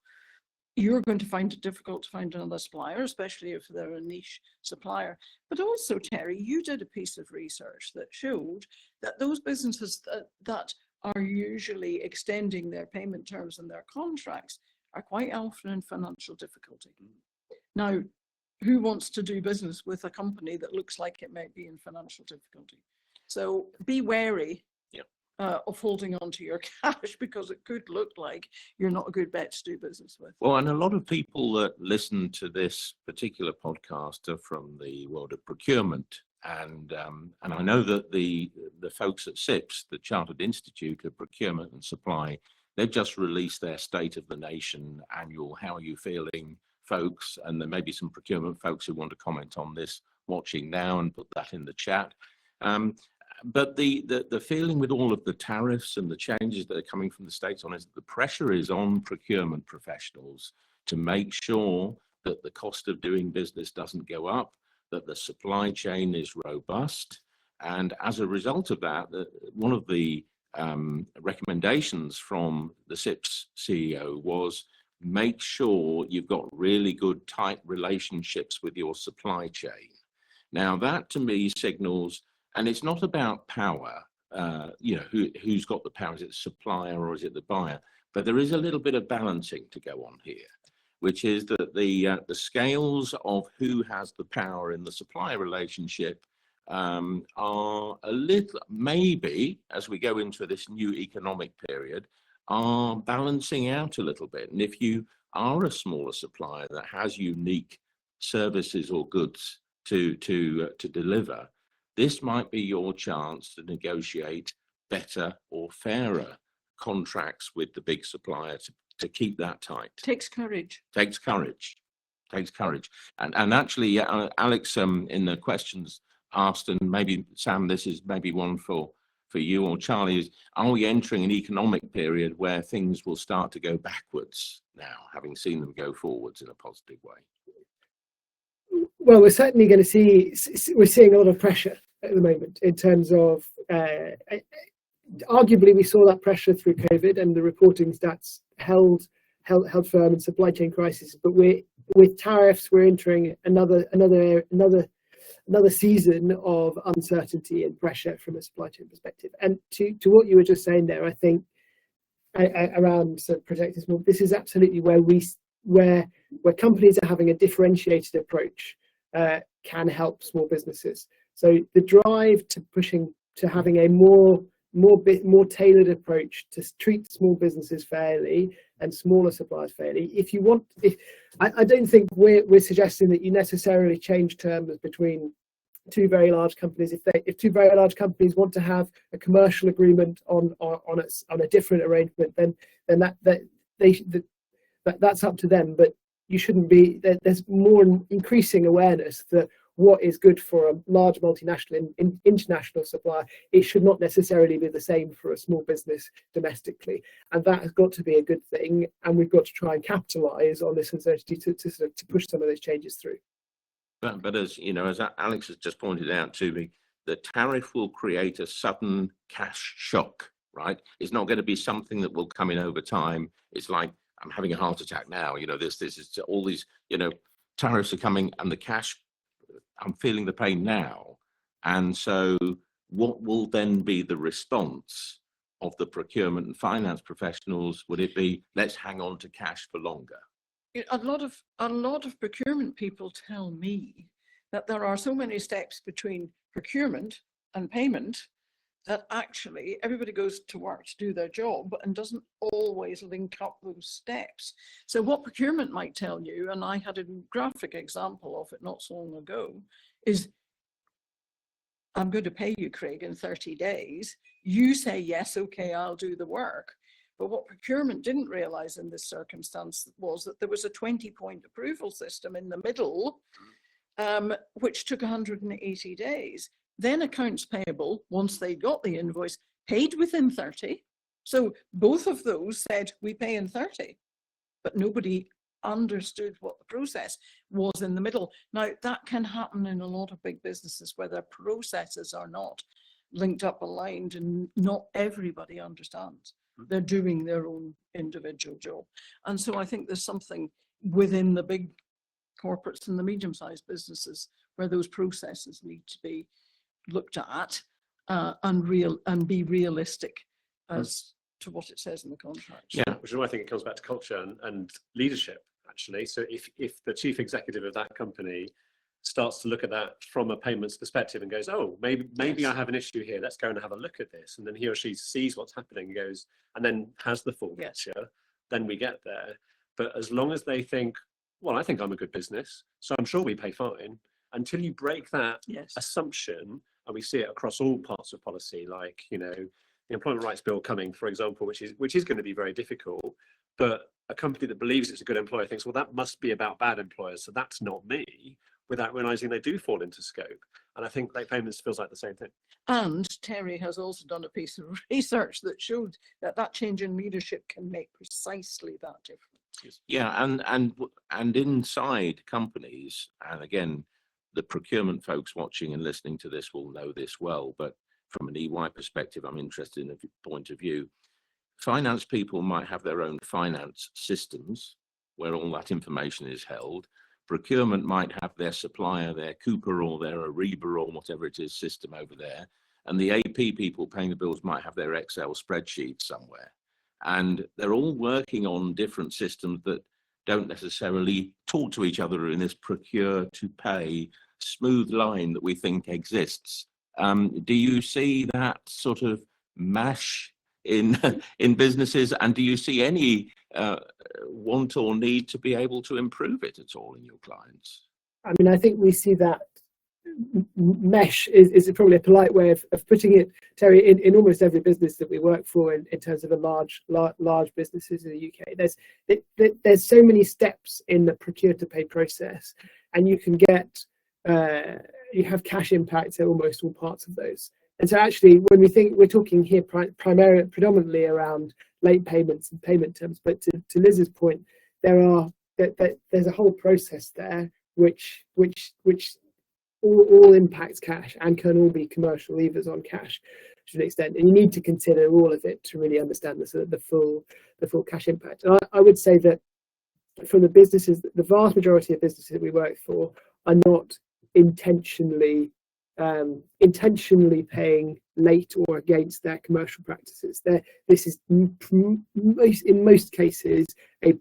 You're going to find it difficult to find another supplier, especially if they're a niche supplier. But also, Terry, you did a piece of research that showed that those businesses that are usually extending their payment terms and their contracts are quite often in financial difficulty. Now, who wants to do business with a company that looks like it might be in financial difficulty? So be wary of holding on to your cash, because it could look like you're not a good bet to do business with. Well, and a lot of people that listen to this particular podcast are from the world of procurement. And I know that the folks at SIPS, the Chartered Institute of Procurement and Supply, they've just released their State of the Nation annual How Are You Feeling, folks, and there may be some procurement folks who want to comment on this watching now and put that in the chat. But the feeling with all of the tariffs and the changes that are coming from the States on is that the pressure is on procurement professionals to make sure that the cost of doing business doesn't go up, that the supply chain is robust. And as a result of that, one of the recommendations from the SIPS CEO was make sure you've got really good, tight relationships with your supply chain. Now, that to me signals, and it's not about power, who's got the power, is it the supplier or is it the buyer? But there is a little bit of balancing to go on here, which is that the scales of who has the power in the supplier relationship are a little, maybe as we go into this new economic period, are balancing out a little bit. And if you are a smaller supplier that has unique services or goods to deliver, this might be your chance to negotiate better or fairer contracts with the big supplier to keep that tight. Takes courage. Takes courage. And actually, Alex, in the questions asked, and maybe Sam, this is maybe one for you or Charlie, is are we entering an economic period where things will start to go backwards now, having seen them go forwards in a positive way? Well, we're certainly going to we're seeing a lot of pressure at the moment in terms of, arguably we saw that pressure through COVID and the reporting stats held firm in supply chain crisis, but with tariffs, we're entering another season of uncertainty and pressure from a supply chain perspective. And to what you were just saying there, I think around sort of protecting small, this is absolutely where companies are having a differentiated approach can help small businesses. So the drive to pushing to having a more tailored approach to treat small businesses fairly and smaller suppliers fairly. I don't think we're suggesting that you necessarily change terms between two very large companies. If two very large companies want to have a commercial agreement on a different arrangement, then that's up to them. But you shouldn't be. There's more increasing awareness that what is good for a large multinational international supplier, it should not necessarily be the same for a small business domestically, and that has got to be a good thing. And we've got to try and capitalise on this uncertainty to push some of those changes through. But as you know, as Alex has just pointed out to me, the tariff will create a sudden cash shock. Right? It's not going to be something that will come in over time. It's like I'm having a heart attack now. This is all these. Tariffs are coming, and the cash. I'm feeling the pain now. And so what will then be the response of the procurement and finance professionals? Would it be, let's hang on to cash for longer? A lot of procurement people tell me that there are so many steps between procurement and payment that actually everybody goes to work to do their job and doesn't always link up those steps. So what procurement might tell you, and I had a graphic example of it not so long ago, is I'm going to pay you, Craig, in 30 days. You say, yes, okay, I'll do the work. But what procurement didn't realize in this circumstance was that there was a 20-point approval system in the middle which took 180 days. Then accounts payable, once they got the invoice, paid within 30. So both of those said, we pay in 30, but nobody understood what the process was in the middle. Now, that can happen in a lot of big businesses where their processes are not linked up, aligned, and not everybody understands. They're doing their own individual job. And so I think there's something within the big corporates and the medium-sized businesses where those processes need to be looked at and be realistic as to what it says in the contract. Yeah, which is why I think it comes back to culture and leadership, actually. So if the chief executive of that company starts to look at that from a payments perspective and goes, oh, maybe Yes. I have an issue here, let's go and have a look at this. And then he or she sees what's happening and goes, and then has the full Yes. picture, then we get there. But as long as they think, well, I think I'm a good business, so I'm sure we pay fine, until you break that Yes. assumption, and we see it across all parts of policy, like, you know, the Employment Rights Bill coming, for example, which is going to be very difficult, but a company that believes it's a good employer thinks, well, that must be about bad employers, so that's not me, without realizing they do fall into scope. And I think late payments feels like the same thing. And Terry has also done a piece of research that showed that change in leadership can make precisely that difference. Yeah, and inside companies, and again, the procurement folks watching and listening to this will know this well, but from an EY perspective, I'm interested in a point of view. Finance people might have their own finance systems where all that information is held. Procurement might have their supplier, their Cooper or their Ariba or whatever it is system over there. And the AP people paying the bills might have their Excel spreadsheet somewhere. And they're all working on different systems that don't necessarily talk to each other in this procure to pay smooth line that we think exists. Do you see that sort of mash in businesses, and do you see any want or need to be able to improve it at all in your clients? I mean, I think we see that mesh is probably a polite way of putting it, Terry, in almost every business that we work for in terms of the large businesses in the UK. There's so many steps in the procure to pay process, and you can get you have cash impacts at almost all parts of those. And so actually, when we think, we're talking here predominantly around late payments and payment terms, but to Liz's point, there's a whole process there which all impacts cash and can all be commercial levers on cash to an extent. And you need to consider all of it to really understand the full cash impact. And I would say that from the businesses, the vast majority of businesses that we work for are not intentionally paying late or against their commercial practices. This is in most cases a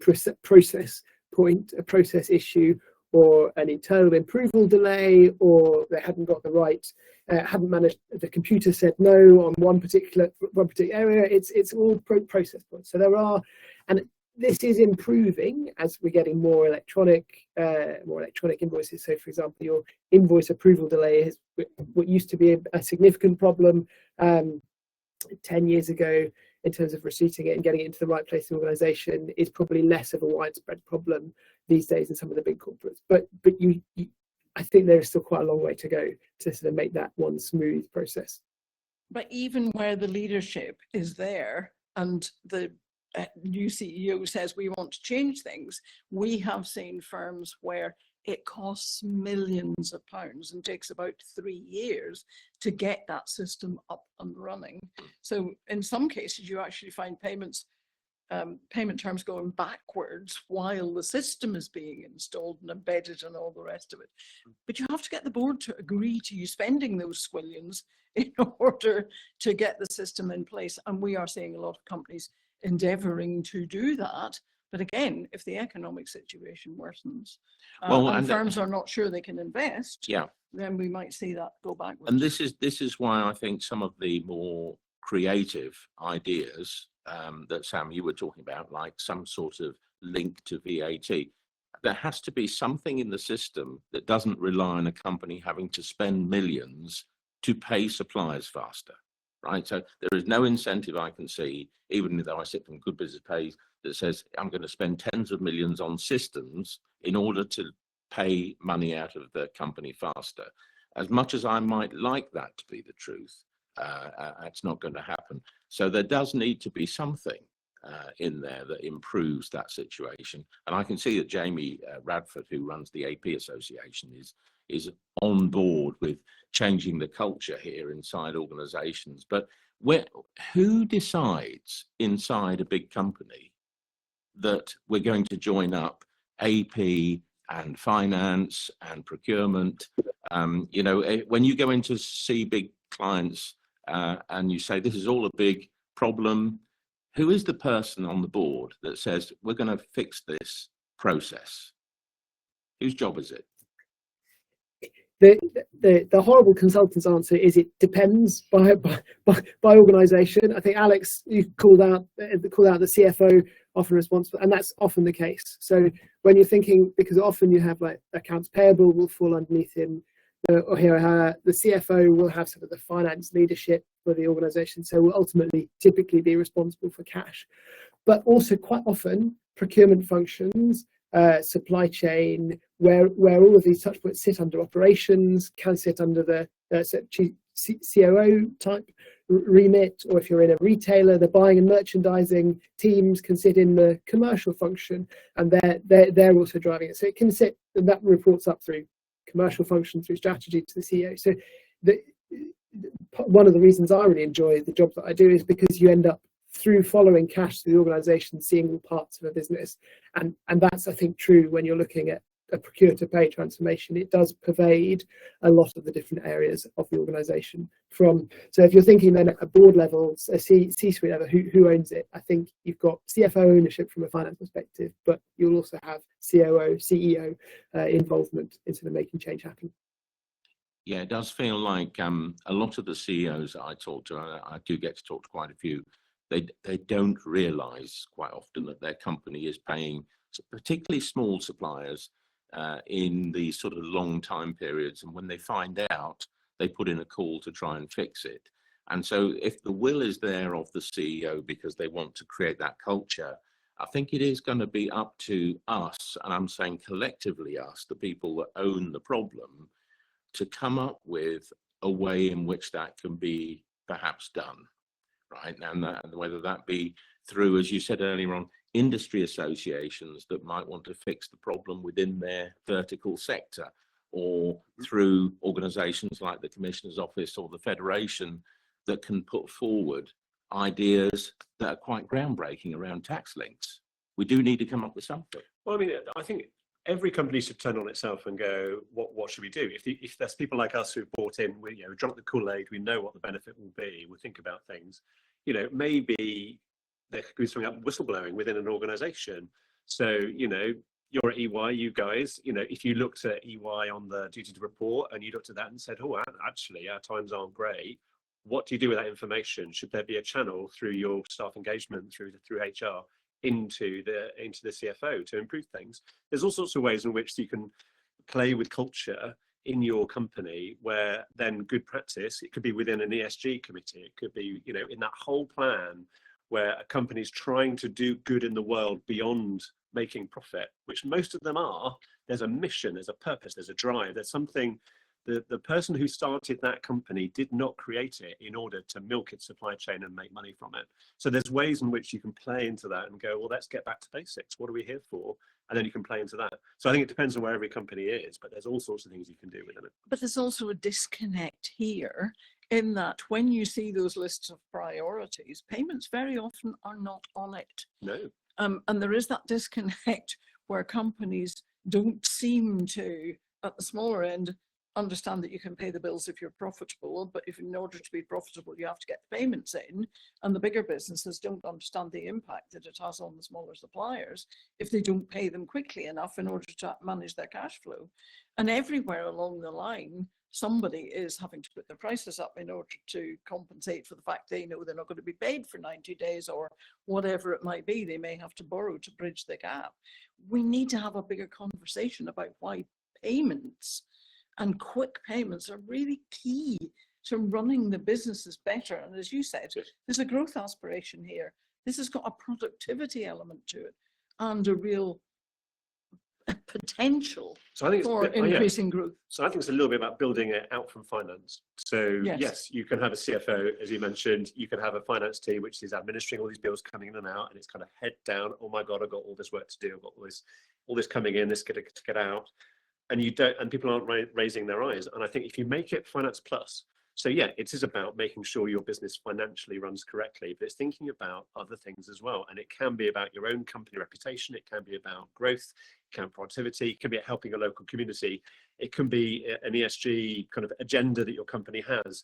process point, a process issue, or an internal approval delay, or they hadn't got the right, hadn't managed. The computer said no on one particular area. It's all process points. So there are, and this is improving as we're getting more electronic invoices. So, for example, your invoice approval delay is what used to be a significant problem 10 years ago in terms of receipting it and getting it into the right place in the organisation is probably less of a widespread problem these days in some of the big corporates. But I think there is still quite a long way to go to sort of make that one smooth process. But even where the leadership is there and the new CEO says we want to change things, we have seen firms where it costs millions of pounds and takes about 3 years to get that system up and running. So in some cases, you actually find payment terms going backwards while the system is being installed and embedded and all the rest of it. But you have to get the board to agree to you spending those squillions in order to get the system in place. And we are seeing a lot of companies endeavouring to do that. But again, if the economic situation worsens and firms are not sure they can invest, then we might see that go backwards. And this is why I think some of the more creative ideas that Sam, you were talking about, like some sort of link to VAT, there has to be something in the system that doesn't rely on a company having to spend millions to pay suppliers faster. Right, so there is no incentive I can see, even though I sit from Good Business Pays, that says I'm going to spend tens of millions on systems in order to pay money out of the company faster. As much as I might like that to be the truth, it's not going to happen. So there does need to be something in there that improves that situation. And I can see that Jamie Radford, who runs the AP Association, is on board with changing the culture here inside organizations. But who decides inside a big company that we're going to join up AP and finance and procurement? You know, when you go in to see big clients and you say, this is all a big problem, who is the person on the board that says, we're going to fix this process? Whose job is it? The horrible consultant's answer is it depends by organisation. I think Alex, you called out the CFO often responsible, and that's often the case. So when you're thinking, because often you have like accounts payable will fall underneath him, or here the CFO will have sort of the finance leadership for the organisation, so will ultimately typically be responsible for cash, but also quite often procurement functions, supply chain, where all of these touch points sit under operations, can sit under the COO type remit, or if you're in a retailer, the buying and merchandising teams can sit in the commercial function, and they're also driving it. So it can sit, and that reports up through commercial function, through strategy to the CEO. So one of the reasons I really enjoy the job that I do is because you end up, through following cash through the organisation, seeing all parts of a business, and that's, I think, true when you're looking at a procure to pay transformation. It does pervade a lot of the different areas of the organisation. So if you're thinking then at a board level, a C-suite level, who owns it? I think you've got CFO ownership from a finance perspective, but you'll also have COO, CEO involvement in sort of making change happen. Yeah, it does feel like a lot of the CEOs that I talk to, I do get to talk to quite a few, they don't realise quite often that their company is paying particularly small suppliers in these sort of long time periods, and when they find out, they put in a call to try and fix it. And so if the will is there of the CEO because they want to create that culture, I think it is going to be up to us, and I'm saying collectively us, the people that own the problem, to come up with a way in which that can be perhaps done, right? And whether that be through, as you said earlier on, industry associations that might want to fix the problem within their vertical sector, or through organisations like the Commissioner's Office or the Federation that can put forward ideas that are quite groundbreaking around tax links. We do need to come up with something. Well, I mean, I think every company should turn on itself and go, what should we do? If there's people like us who've bought in, we drunk the Kool-Aid, we know what the benefit will be, we'll think about things. Maybe there could be something like whistleblowing within an organisation. So, you're at EY, you guys, if you looked at EY on the duty to report and you looked at that and said, oh, actually, our times aren't great, what do you do with that information? Should there be a channel through your staff engagement, through HR, into the CFO to improve things? There's all sorts of ways in which you can play with culture in your company, where then good practice, it could be within an ESG committee, it could be, in that whole plan where a company's trying to do good in the world beyond making profit, which most of them are. There's a mission, there's a purpose, there's a drive, there's something. The person who started that company did not create it in order to milk its supply chain and make money from it. So there's ways in which you can play into that and go, well, let's get back to basics. What are we here for? And then you can play into that. So I think it depends on where every company is, but there's all sorts of things you can do within it. But there's also a disconnect here in that when you see those lists of priorities, payments very often are not on it. No. And there is that disconnect where companies don't seem to, at the smaller end, understand that you can pay the bills if you're profitable, but if in order to be profitable you have to get the payments in, and the bigger businesses don't understand the impact that it has on the smaller suppliers if they don't pay them quickly enough in order to manage their cash flow. And everywhere along the line, somebody is having to put their prices up in order to compensate for the fact they know they're not going to be paid for 90 days or whatever it might be. They may have to borrow to bridge the gap. We need to have a bigger conversation about why payments and quick payments are really key to running the businesses better. And as you said, there's a growth aspiration here. This has got a productivity element to it and a real potential So I think for increasing growth. So I think it's a little bit about building it out from finance. So Yes. yes, you can have a CFO, as you mentioned, you can have a finance team which is administering all these bills coming in and out, and it's kind of head down. Oh my God, I've got all this work to do. I've got all this coming in, this to get out, and people aren't raising their eyes. And I think if you make it finance plus, so yeah, it is about making sure your business financially runs correctly, but it's thinking about other things as well. And it can be about your own company reputation. It can be about growth, it can be productivity, it can be helping a local community. It can be an ESG kind of agenda that your company has.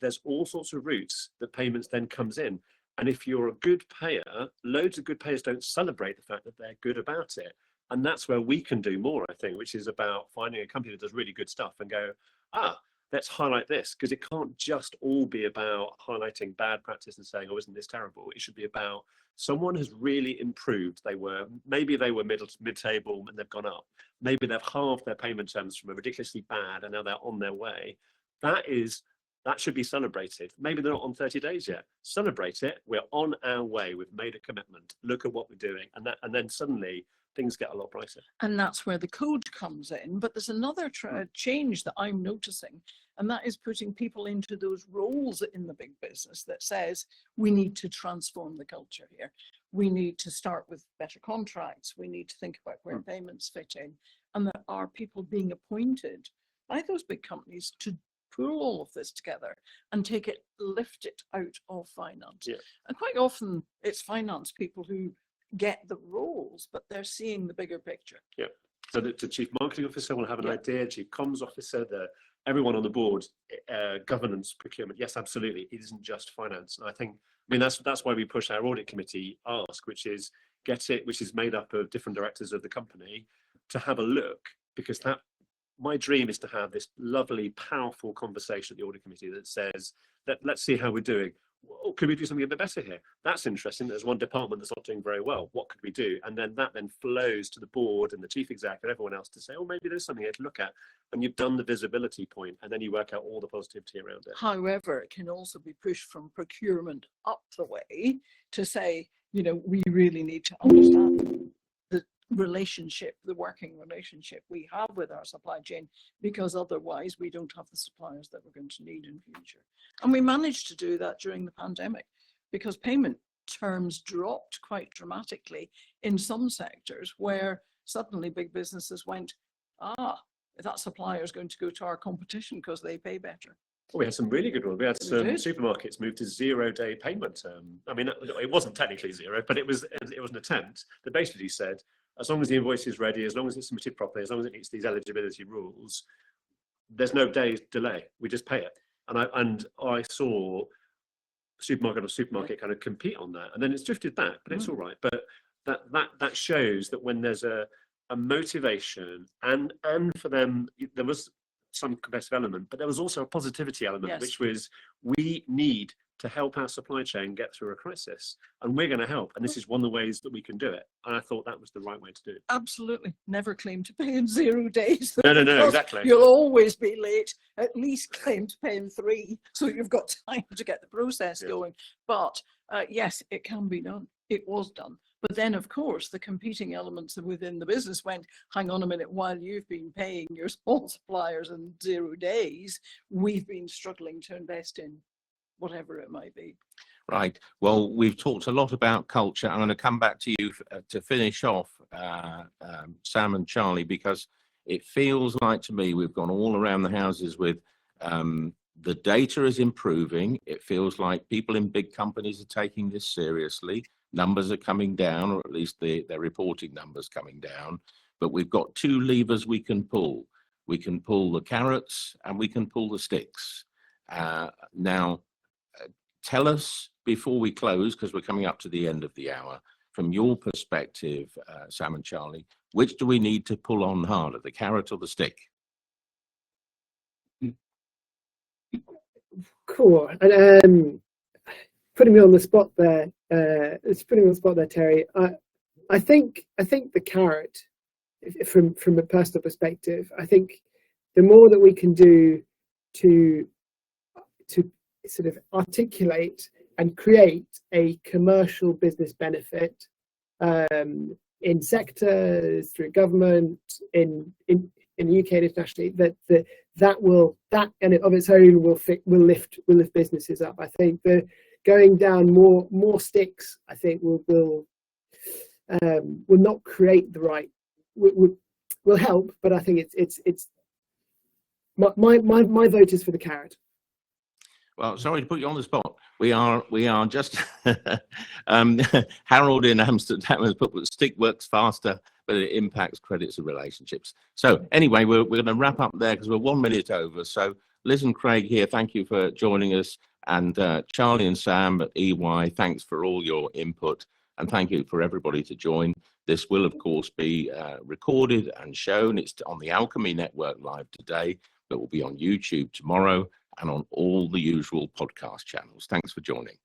There's all sorts of routes that payments then comes in. And if you're a good payer, loads of good payers don't celebrate the fact that they're good about it. And that's where we can do more, I think, which is about finding a company that does really good stuff and go, let's highlight this, because it can't just all be about highlighting bad practice and saying, oh, isn't this terrible? It should be about someone has really improved. Maybe they were mid-table and they've gone up. Maybe they've halved their payment terms from a ridiculously bad and now they're on their way. That should be celebrated. Maybe they're not on 30 days yet. Celebrate it. We're on our way. We've made a commitment. Look at what we're doing. And then suddenly things get a lot brighter. And that's where the code comes in. But there's another change that I'm noticing, and that is putting people into those roles in the big business that says, we need to transform the culture here. We need to start with better contracts. We need to think about where payments fit in. And there are people being appointed by those big companies to pull all of this together and lift it out of finance. Yeah. And quite often it's finance people who get the roles, but they're seeing the bigger picture. Yeah. So the chief marketing officer will have an idea, chief comms officer, everyone on the board, governance, procurement. Yes, absolutely. It isn't just finance. And that's why we push our audit committee ask, which is made up of different directors of the company, to have a look, because my dream is to have this lovely, powerful conversation at the audit committee that says that let's see how we're doing. Oh, could we do something a bit better here? That's interesting. There's one department that's not doing very well. What could we do? And then that flows to the board and the chief exec and everyone else to say, oh, maybe there's something here to look at. And you've done the visibility point, and then you work out all the positivity around it. However, it can also be pushed from procurement up the way to say, we really need to understand the working relationship we have with our supply chain, because otherwise we don't have the suppliers that we're going to need in future. And we managed to do that during the pandemic, because payment terms dropped quite dramatically in some sectors, where suddenly big businesses went, that supplier is going to go to our competition because they pay better. Well, we had some really good ones. We had some supermarkets move to 0-day payment. It wasn't technically zero, but it was an attempt that basically said, as long as the invoice is ready, as long as it's submitted properly, as long as it meets these eligibility rules, there's no day delay. We just pay it. And I saw supermarket kind of compete on that, and then it's drifted back, but it's all right. But that shows that when there's a motivation, and for them there was some competitive element, but there was also a positivity element, which was, we need to help our supply chain get through a crisis, and we're going to help, and this is one of the ways that we can do it. And I thought that was the right way to do it. Absolutely. Never claim to pay in 0 days. No, exactly. You'll always be late. At least claim to pay in 3, so you've got time to get the process going. But yes, it can be done. It was done. But then, of course, the competing elements within the business went, hang on a minute, while you've been paying your small suppliers in 0 days, we've been struggling to invest in whatever it might be. Right. Well, we've talked a lot about culture. I'm going to come back to you to finish off, Sam and Charlie, because it feels like to me we've gone all around the houses with the data is improving. It feels like people in big companies are taking this seriously. Numbers are coming down, or at least they're reporting numbers coming down. But we've got 2 levers we can pull. We can pull the carrots and we can pull the sticks. Now, tell us before we close, because we're coming up to the end of the hour, from your perspective, Sam and Charlie, which do we need to pull on harder, the carrot or the stick? Cool. And putting me on the spot there, Terry. I think the carrot, from a personal perspective, I think the more that we can do to sort of articulate and create a commercial business benefit in sectors, through government, in the UK and internationally, that and of its own will lift businesses up. I think the going down more sticks, I think will not create the right, will help, but I think it's my vote is for the carrot. Well, sorry to put you on the spot. We are just Harold in Amsterdam has put stick works faster, but it impacts credits and relationships. So anyway, we're going to wrap up there because we're 1 minute over. So Liz and Craig here, thank you for joining us, and Charlie and Sam at EY, thanks for all your input, and thank you for everybody to join. This will of course be recorded and shown. It's on the Alchemie Network live today, but will be on YouTube tomorrow and on all the usual podcast channels. Thanks for joining.